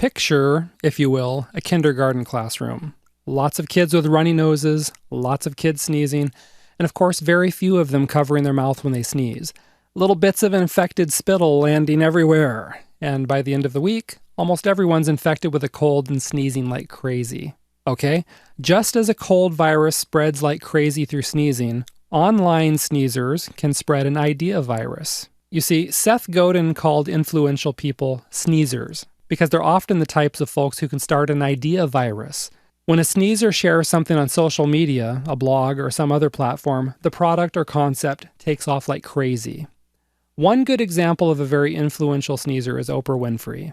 Picture, if you will, a kindergarten classroom. Lots of kids with runny noses, lots of kids sneezing, and of course very few of them covering their mouth when they sneeze. Little bits of infected spittle landing everywhere. And by the end of the week, almost everyone's infected with a cold and sneezing like crazy. Okay? Just as a cold virus spreads like crazy through sneezing, online sneezers can spread an idea virus. You see, Seth Godin called influential people sneezers because they're often the types of folks who can start an idea virus. When a sneezer shares something on social media, a blog or some other platform, the product or concept takes off like crazy. One good example of a very influential sneezer is Oprah Winfrey.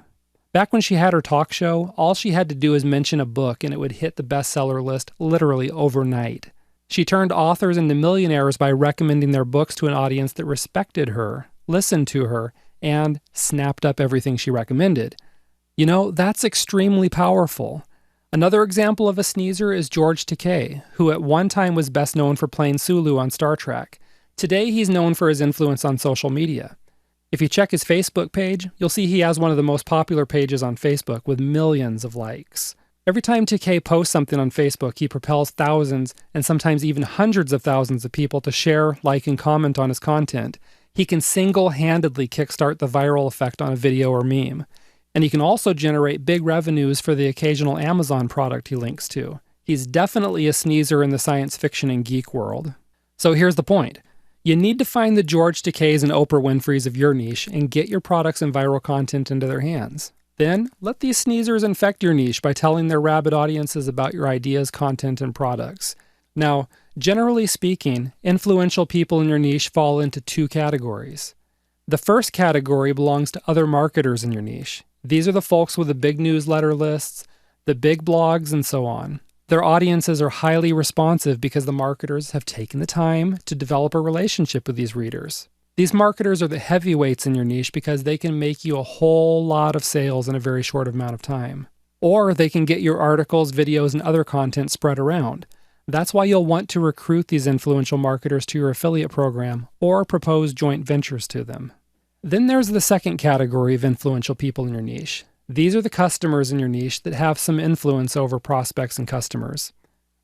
Back when she had her talk show, all she had to do was mention a book and it would hit the bestseller list literally overnight. She turned authors into millionaires by recommending their books to an audience that respected her, listened to her, and snapped up everything she recommended. You know, that's extremely powerful. Another example of a sneezer is George Takei, who at one time was best known for playing Sulu on Star Trek. Today he's known for his influence on social media. If you check his Facebook page, you'll see he has one of the most popular pages on Facebook with millions of likes. Every time Takei posts something on Facebook, he propels thousands and sometimes even hundreds of thousands of people to share, like, and comment on his content. He can single-handedly kickstart the viral effect on a video or meme. And he can also generate big revenues for the occasional Amazon product he links to. He's definitely a sneezer in the science fiction and geek world. So here's the point. You need to find the George Takeis and Oprah Winfreys of your niche and get your products and viral content into their hands. Then, let these sneezers infect your niche by telling their rabid audiences about your ideas, content, and products. Now, generally speaking, influential people in your niche fall into two categories. The first category belongs to other marketers in your niche. These are the folks with the big newsletter lists, the big blogs, and so on. Their audiences are highly responsive because the marketers have taken the time to develop a relationship with these readers. These marketers are the heavyweights in your niche because they can make you a whole lot of sales in a very short amount of time. Or they can get your articles, videos, and other content spread around. That's why you'll want to recruit these influential marketers to your affiliate program or propose joint ventures to them. Then there's the second category of influential people in your niche. These are the customers in your niche that have some influence over prospects and customers.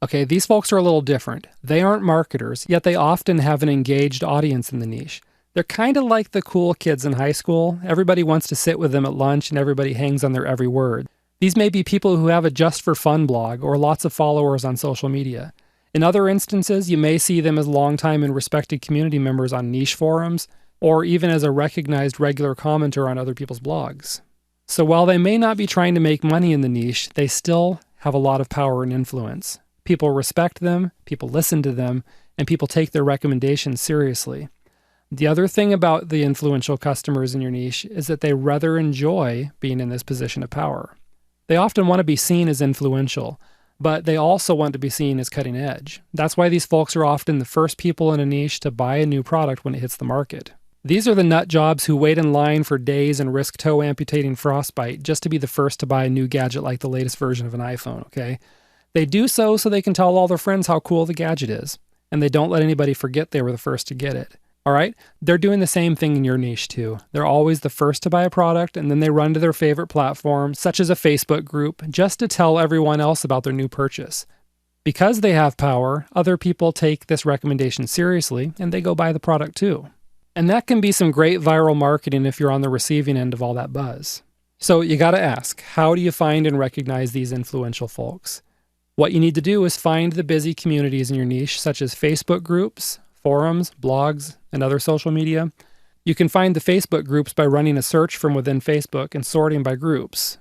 Okay, these folks are a little different. They aren't marketers, yet they often have an engaged audience in the niche. They're kind of like the cool kids in high school. Everybody wants to sit with them at lunch and everybody hangs on their every word. These may be people who have a just for fun blog or lots of followers on social media. In other instances, you may see them as longtime and respected community members on niche forums, or even as a recognized regular commenter on other people's blogs. So while they may not be trying to make money in the niche, they still have a lot of power and influence. People respect them, people listen to them, and people take their recommendations seriously. The other thing about the influential customers in your niche is that they rather enjoy being in this position of power. They often want to be seen as influential, but they also want to be seen as cutting edge. That's why these folks are often the first people in a niche to buy a new product when it hits the market. These are the nut jobs who wait in line for days and risk toe amputating frostbite just to be the first to buy a new gadget like the latest version of an iPhone, okay? They do so they can tell all their friends how cool the gadget is, and they don't let anybody forget they were the first to get it. All right? They're doing the same thing in your niche too. They're always the first to buy a product, and then they run to their favorite platform, such as a Facebook group, just to tell everyone else about their new purchase. Because they have power, other people take this recommendation seriously, and they go buy the product too. And that can be some great viral marketing if you're on the receiving end of all that buzz. So you gotta ask, how do you find and recognize these influential folks? What you need to do is find the busy communities in your niche, such as Facebook groups, forums, blogs, and other social media. You can find the Facebook groups by running a search from within Facebook and sorting by groups.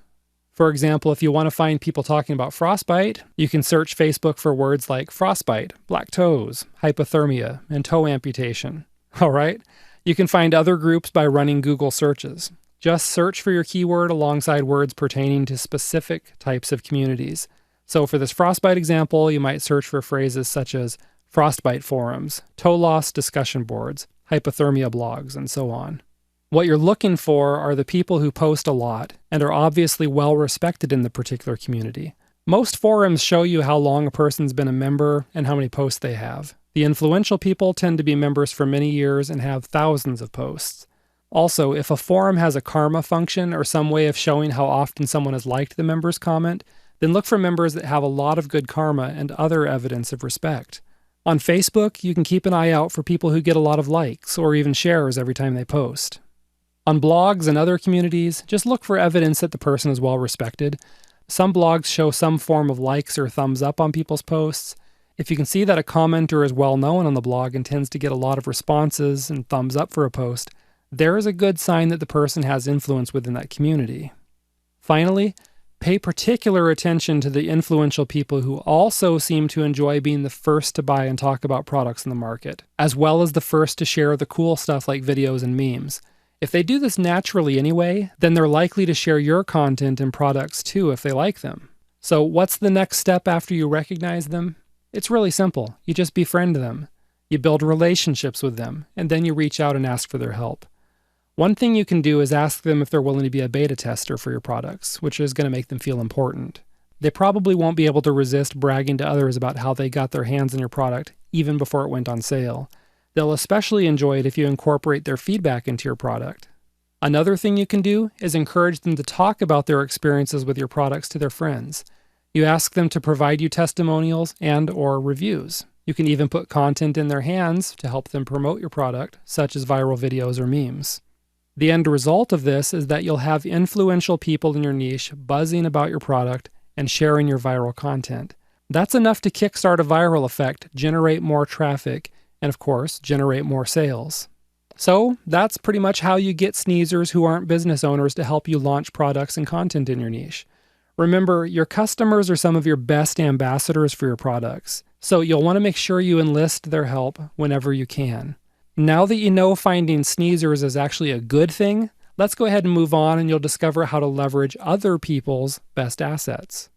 For example, if you want to find people talking about frostbite, you can search Facebook for words like frostbite, black toes, hypothermia, and toe amputation. All right? You can find other groups by running Google searches. Just search for your keyword alongside words pertaining to specific types of communities. So for this frostbite example, you might search for phrases such as frostbite forums, toe loss discussion boards, hypothermia blogs, and so on. What you're looking for are the people who post a lot and are obviously well respected in the particular community. Most forums show you how long a person's been a member and how many posts they have. The influential people tend to be members for many years and have thousands of posts. Also, if a forum has a karma function or some way of showing how often someone has liked the member's comment, then look for members that have a lot of good karma and other evidence of respect. On Facebook, you can keep an eye out for people who get a lot of likes or even shares every time they post. On blogs and other communities, just look for evidence that the person is well respected. Some blogs show some form of likes or thumbs up on people's posts. If you can see that a commenter is well known on the blog and tends to get a lot of responses and thumbs up for a post, there is a good sign that the person has influence within that community. Finally, pay particular attention to the influential people who also seem to enjoy being the first to buy and talk about products in the market, as well as the first to share the cool stuff like videos and memes. If they do this naturally anyway, then they're likely to share your content and products too if they like them. So what's the next step after you recognize them? It's really simple. You just befriend them. You build relationships with them, and then you reach out and ask for their help. One thing you can do is ask them if they're willing to be a beta tester for your products, which is going to make them feel important. They probably won't be able to resist bragging to others about how they got their hands on your product, even before it went on sale. They'll especially enjoy it if you incorporate their feedback into your product. Another thing you can do is encourage them to talk about their experiences with your products to their friends. You ask them to provide you testimonials and/or reviews. You can even put content in their hands to help them promote your product, such as viral videos or memes. The end result of this is that you'll have influential people in your niche buzzing about your product and sharing your viral content. That's enough to kickstart a viral effect, generate more traffic, and of course, generate more sales. So that's pretty much how you get sneezers who aren't business owners to help you launch products and content in your niche. Remember, your customers are some of your best ambassadors for your products, so you'll want to make sure you enlist their help whenever you can. Now that you know finding sneezers is actually a good thing, let's go ahead and move on and you'll discover how to leverage other people's best assets.